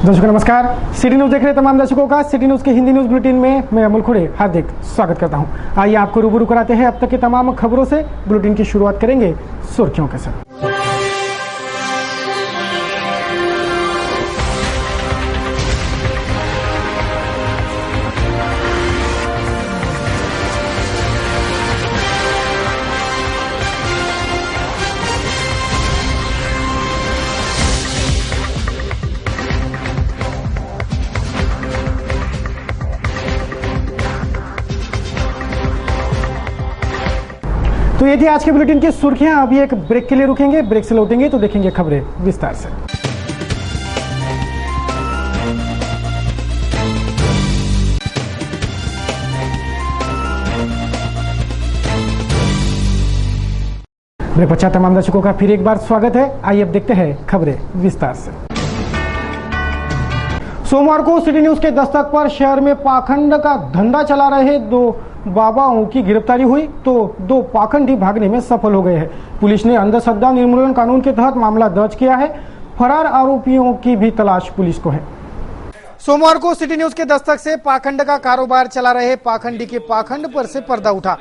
दर्शकों नमस्कार। City news देख रहे तमाम दर्शकों का सिटी न्यूज के हिंदी न्यूज बुलेटिन में मैं अमोल खुड़े हार्दिक स्वागत करता हूं। आइए आपको रूबरू कराते हैं अब तक की तमाम खबरों से। बुलेटिन की शुरुआत करेंगे सुर्खियों के साथ। तो ये थी आज के बुलेटिन की सुर्खियां। अभी एक ब्रेक के लिए रुकेंगे, ब्रेक से लौटेंगे तो देखेंगे खबरें विस्तार से। ब्रेक पश्चात तमाम दर्शकों का फिर एक बार स्वागत है। आइए अब देखते हैं खबरें विस्तार से। सोमवार को सिटी न्यूज के दस्तक पर शहर में पाखंड का धंधा चला रहे दो बाबाओं की गिरफ्तारी हुई तो दो पाखंडी भागने में सफल हो गए हैं। पुलिस ने अंधश्रद्धा निर्मूलन कानून के तहत मामला दर्ज किया है। फरार आरोपियों की भी तलाश पुलिस को है। सोमवार को सिटी न्यूज के दस्तक से पाखंड का कारोबार चला रहे पाखंडी के पाखंड पर से पर्दा उठा।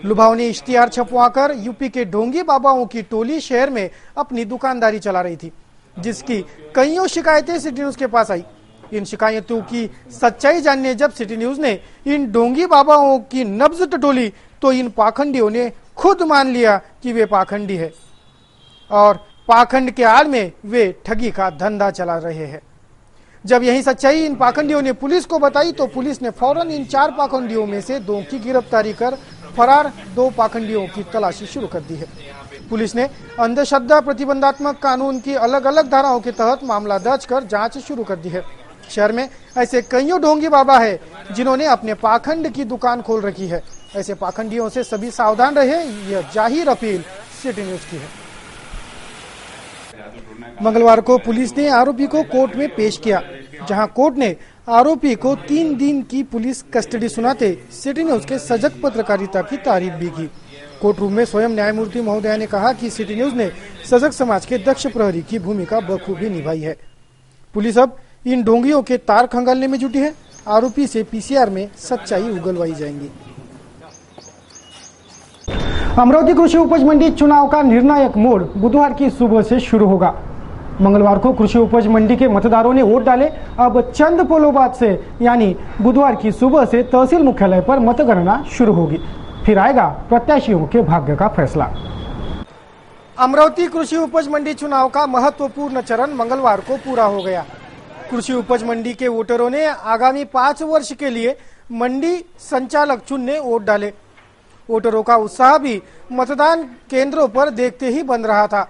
लुभावनी इश्तिहार छपवाकर यूपी के ढोंगी बाबाओं की टोली शहर में अपनी दुकानदारी चला रही थी, जिसकी कईयों शिकायतें सिटी न्यूज के पास आई। इन शिकायतों की सच्चाई जानने जब सिटी न्यूज ने इन ढोंगी बाबाओं की नब्ज टटोली तो इन पाखंडियों ने खुद मान लिया कि वे पाखंडी है और पाखंड के आड़ में वे ठगी का धंधा चला रहे हैं। जब यही सच्चाई इन पाखंडियों ने पुलिस को बताई तो पुलिस ने फौरन इन 4 पाखंडियों में से 2 की गिरफ्तारी कर फरार 2 पाखंडियों की तलाशी शुरू कर दी है। पुलिस ने अंधश्रद्धा प्रतिबंधात्मक कानून की अलग अलग धाराओं के तहत मामला दर्ज कर जांच शुरू कर दी है। शहर में ऐसे कईयों ढोंगी बाबा है जिन्होंने अपने पाखंड की दुकान खोल रखी है। ऐसे पाखंडियों से सभी सावधान रहे, यह जाहिर अपील सिटी न्यूज की है। मंगलवार को पुलिस ने आरोपी को कोर्ट में पेश किया, जहां कोर्ट ने आरोपी को 3 दिन की पुलिस कस्टडी सुनाते सिटी न्यूज के सजग पत्रकारिता की तारीफ भी की। कोर्ट रूम में स्वयं न्यायमूर्ति महोदया ने कहा कि सिटी न्यूज ने सजग समाज के दक्ष प्रहरी की भूमिका बखूबी निभाई है। पुलिस अब इन ढोंगियों के तार खंगालने में जुटी है। आरोपी से पीसीआर में सच्चाई उगलवाई जाएंगी। अमरावती कृषि उपज मंडी चुनाव का निर्णायक मोड़ बुधवार की सुबह से शुरू होगा। मंगलवार को कृषि उपज मंडी के मतदारों ने वोट डाले। अब चंद पोलों बाद से यानी बुधवार की सुबह से तहसील मुख्यालय पर मतगणना शुरू होगी। फिर आएगा प्रत्याशियों के भाग्य का फैसला। अमरावती कृषि उपज मंडी चुनाव का महत्वपूर्ण चरण मंगलवार को पूरा हो गया। कृषि उपज मंडी के वोटरों ने आगामी 5 वर्ष के लिए मंडी संचालक चुनने वोट डाले। वोटरों का उत्साह भी मतदान केंद्रों पर देखते ही बन रहा था।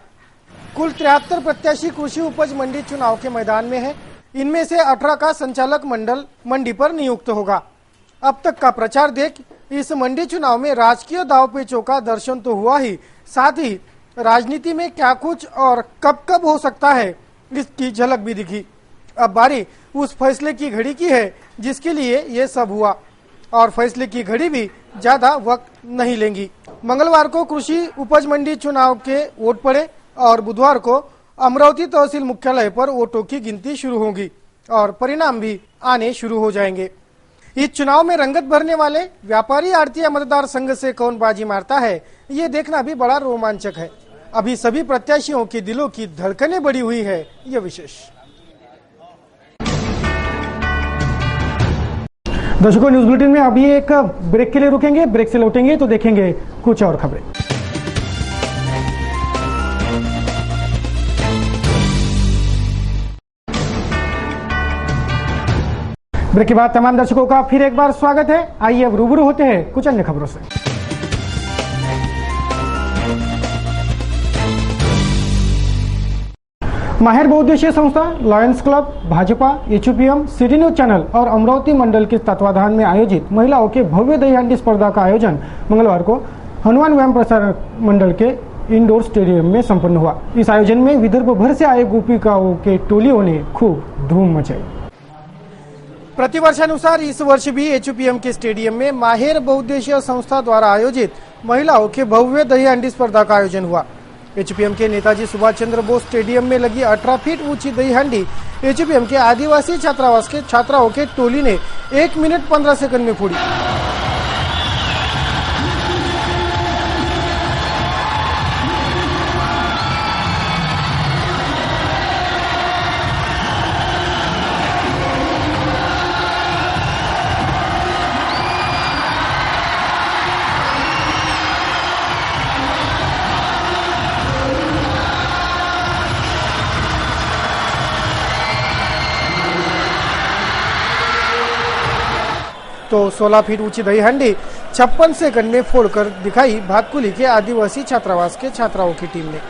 कुल 73 प्रत्याशी कृषि उपज मंडी चुनाव के मैदान में है। इनमें से 18 का संचालक मंडल मंडी पर नियुक्त होगा। अब तक का प्रचार देख इस मंडी चुनाव में राजकीय दावपेचों का दर्शन तो हुआ ही, साथ ही राजनीति में क्या कुछ और कब कब हो सकता है इसकी झलक भी दिखी। अब बारी उस फैसले की घड़ी की है जिसके लिए ये सब हुआ और फैसले की घड़ी भी ज्यादा वक्त नहीं लेंगी। मंगलवार को कृषि उपज मंडी चुनाव के वोट पड़े और बुधवार को अमरावती तहसील मुख्यालय पर वोटों की गिनती शुरू होगी और परिणाम भी आने शुरू हो जाएंगे। इस चुनाव में रंगत भरने वाले व्यापारी आड़तिया मतदार संघ से कौन बाजी मारता है, ये देखना भी बड़ा रोमांचक है। अभी सभी प्रत्याशियों के दिलों की धड़कनें बढ़ी हुई है, ये विशेष। दर्शकों न्यूज बुलेटिन में अभी एक ब्रेक के लिए रुकेंगे, ब्रेक से लौटेंगे तो देखेंगे कुछ और खबरें। ब्रेक के बाद तमाम दर्शकों का फिर एक बार स्वागत है। आइए अब रूबरू होते हैं कुछ अन्य खबरों से। माहिर बहुउद्देशीय संस्था Lions Club, Bhajpa, HUPM, city news channel और अमरावती मंडल के तत्वाधान में आयोजित महिलाओं के भव्य दही हांडी स्पर्धा का आयोजन मंगलवार को हनुमान व्यायाम प्रसारण मंडल के इंडोर स्टेडियम में संपन्न हुआ। इस आयोजन में विदर्भ भर से आए गोपिकाओं के टोलियों ने खूब धूम मचाई। प्रतिवर्षानुसार इस वर्ष भी एचयूपीएम के स्टेडियम में माहिर बहुउद्देशीय संस्था द्वारा आयोजित महिलाओं के भव्य दही हांडी स्पर्धा का आयोजन हुआ। एचपीएम के नेताजी सुभाष चंद्र बोस स्टेडियम में लगी 18 फीट ऊंची दही हांडी एचपीएम के आदिवासी छात्रावास के छात्राओं के टोली ने 1 मिनट 15 सेकंड में फोड़ी। तो 16 फीट ऊंची दही हांडी 56 सेकंड में फोड़कर दिखाई भातकुली के आदिवासी छात्रावास के छात्राओं की टीम ने।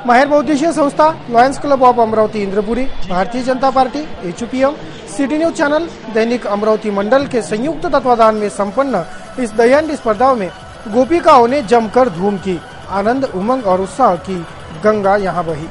माहेर बहुद्देशीय संस्था Lions club of Amravati Indrapuri, Bharatiya Janata party, HPM, city news channel, दैनिक अमरावती मंडल के संयुक्त तत्वाधान में संपन्न इस दहीहांडी स्पर्धाओं में गोपिकाओं ने जमकर धूम की। आनंद, उमंग और उत्साह की गंगा यहाँ बही।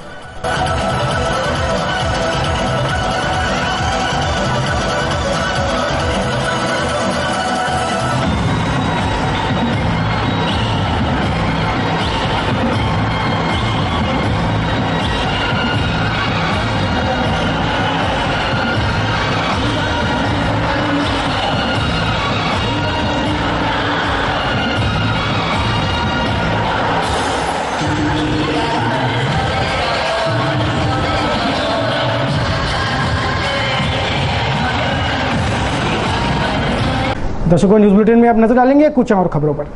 दर्शकों, न्यूज बुलेटिन में आप नजर डालेंगे कुछ और खबरों पर।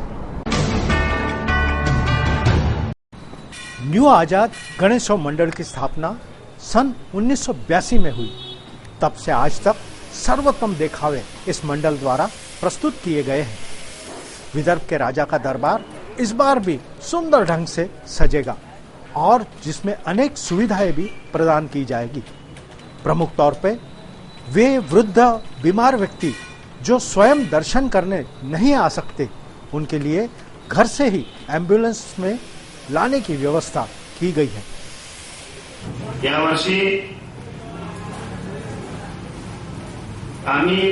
न्यू आजाद गणेशोत्सव मंडल की स्थापना सन 1982 में हुई। तब से आज तक सर्वोत्तम देखावे इस मंडल द्वारा प्रस्तुत किए गए हैं। विदर्भ के राजा का दरबार इस बार भी सुंदर ढंग से सजेगा और जिसमें अनेक सुविधाएं भी प्रदान की जाएगी। प्रमुख तौर पे वे वृद्ध बीमार व्यक्ति जो स्वयं दर्शन करने नहीं आ सकते, उनके लिए घर से ही एम्बुलेंस में लाने की व्यवस्था की गई है। यावर्षी आम्ही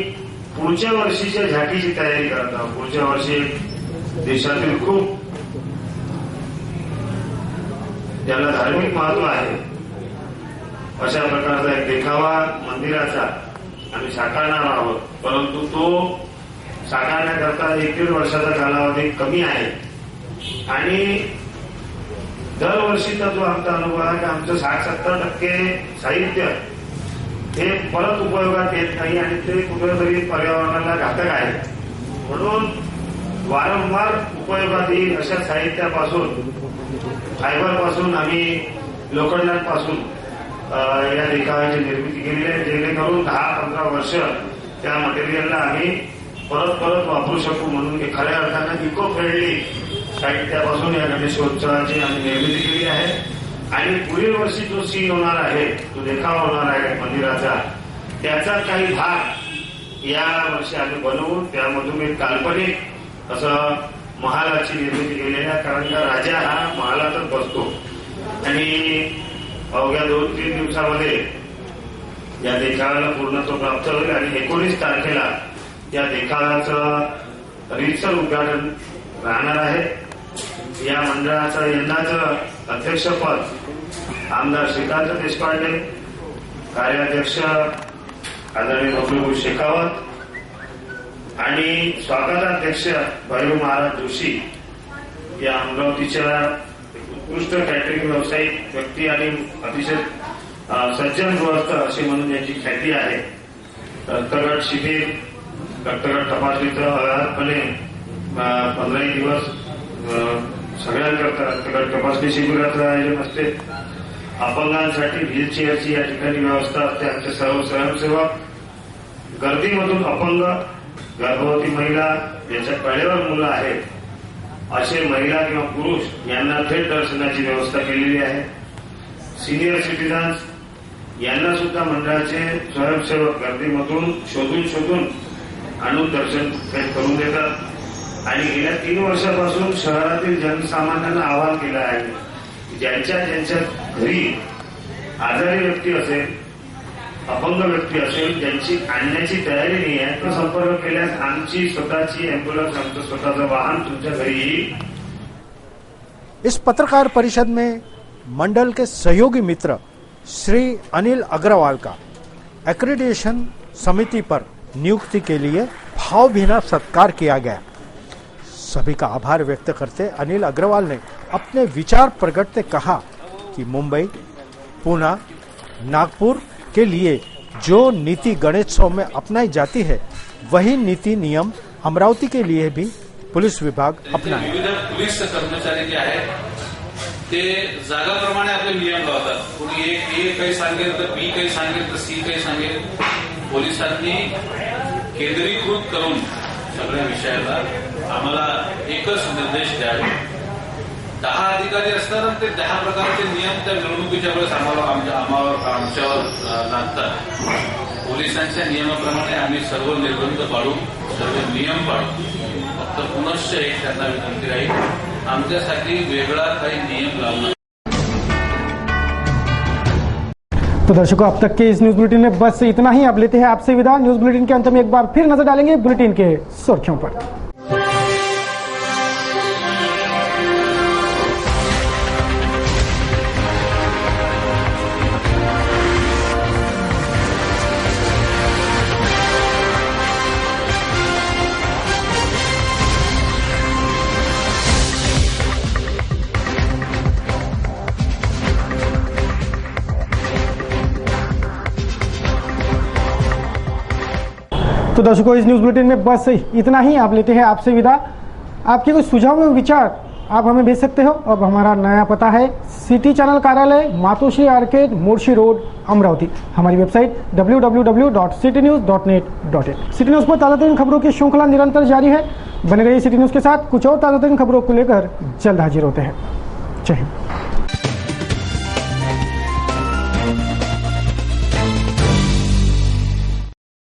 पुढच्या वर्षीच्या झाकीची तयारी करत आहोत। पुढच्या वर्षी देशातील खूप ज्याला धार्मिक महत्व आहे अशा प्रकारचा एक देखावा मंदिराचा आम्ही साकारणार आहोत, परंतु तो साकारण्याकरता 1-1.5 वर्षाचा कालावधी कमी आहे आणि दरवर्षीचा जो आमचा अनुभव आहे की आमचं 60-70% साहित्य हे परत उपयोगात येत नाही आणि ते कुठेतरी पर्यावरणाला घातक आहे। म्हणून वारंवार उपयोगात येईल अशा साहित्यापासून, फायबरपासून आम्ही लोखंडापासून या देखाव्याची निर्मिती केली आहे, जेणेकरून 10-15 वर्ष त्या मटेरियलला आम्ही परत वापरू शकू म्हणून खऱ्या अर्थानं इको फ्रेंडली साहित्यापासून या गणेशोत्सवाची आम्ही निर्मिती केली आहे। आणि पुढील वर्षी जो सीन होणार आहे, जो देखावा होणार आहे मंदिराचा, त्याचा काही भाग या वर्षी आम्ही बनवून त्यामधून एक काल्पनिक असं महालाची निर्मिती केलेली आहे। कारण का राजा हा महालातच बसतो आणि अवघ्या 2-3 दिवसामध्ये या देखाव्याला पूर्णत्व प्राप्त होईल आणि 19 तारखेला या देखाव्याचं रीतसर उद्घाटन राहणार आहे। या मंडळाचं यंदाचं अध्यक्षपद आमदार श्रीकांत देशपांडे, कार्याध्यक्ष आदरणीय बबलू शेखावत आणि स्वागताध्यक्ष भैरू महाराज जोशी या अमरावतीच्या उत्कृष्ट कॅटरिंग व्यावसायिक व्यक्ती आणि अतिशय सज्जन गृहस्थ अशी म्हणून यांची ख्याती आहे। रक्तगट शिबिर रक्तगट तपासणीचं अव्याहतपणे 15 दिवस सगळ्यांकरता रक्तगट तपासणी शिबिराचं आयोजन असते. अपंगांसाठी व्हीलचेअरची या ठिकाणी व्यवस्था असते. आमचे सर्व स्वयंसेवक गर्दीमधून अपंग, गर्भवती महिला, ज्यांच्या कळेवर मुलं आहेत असे महिला किंवा पुरुष यांना थेट दर्शनाची व्यवस्था केलेली आहे. सिनियर सिटीजन्स यांना सुद्धा मंडळाचे स्वयंसेवक गर्दीमधून शोधून आणून दर्शन थेट करून देतात. आणि गेल्या 3 वर्षापासून शहरातील जनसामान्यांना आवाहन केलं आहे की ज्यांच्या घरी आजारी व्यक्ती असेल, अपंग व्यक्ती असेल, ज्यांची आणण्याची तयारी नाही आहे, तो संपर्क केल्यास आमची स्वतःची एम्ब्युलन्स, आमचं स्वतःचं वाहन तुमच्या घरी येईल. इस पत्रकार परिषद में मंडल के सहयोगी मित्र श्री अनिल अग्रवाल का एक्रेडिटेशन समिति पर नियुक्ति के लिए भावभीना सत्कार किया गया. सभी का आभार व्यक्त करते अनिल अग्रवाल ने अपने विचार प्रकटते कहा कि मुंबई, पुणे, नागपुर के लिए जो नीति गणेशोत्सव में अपनाई जाती है वही नीति नियम अमरावती के लिए भी पुलिस विभाग अपनाए. विविध पोलीस कर्मचारी जे आहेत ते जागाप्रमाणे आपले नियम लावतात. कोणी ए काही सांगेल तर बी काही सांगेल तर सी काही सांगेल. पोलिसांनी केंद्रीकृत करून सगळ्या विषयाला आम्हाला एकच निर्देश द्यावे. 10 अधिकारी असतात ते 10 प्रकारचे नियम त्या निवडणुकीच्या वेळेस आमच्यावर लागतात. पोलिसांच्या नियमाप्रमाणे आम्ही सर्व निर्बंध पाळू, सर्व नियम पाळू. फक्त पुनश्च एक त्यांना विनंती राहील, आमच्यासाठी वेगळा काही नियम लावणार. तो दर्शकों, अब तक के इस न्यूज बुलेटिन में बस इतना ही. अब लेते हैं आपसे विदा. न्यूज बुलेटिन के अंत में एक बार फिर नजर डालेंगे बुलेटिन के सुर्खियों पर. तो दर्शकों, इस न्यूज बुलेटिन में बस इतना ही. आप लेते हैं आपसे विदा. आपके कोई सुझाव एवं विचार आप हमें भेज सकते हो. अब हमारा नया पता है सिटी चैनल कार्यालय, मातोश्री आर्केड, मोर्शी रोड, अमरावती. हमारी वेबसाइट www.citynews.net.in. सिटी न्यूज पर ताज़ातरीन खबरों की श्रृंखला निरंतर जारी है. बने रहिए सिटी न्यूज के साथ. कुछ और ताज़ातरीन खबरों को लेकर जल्द हाजिर होते हैं. जय हिंद.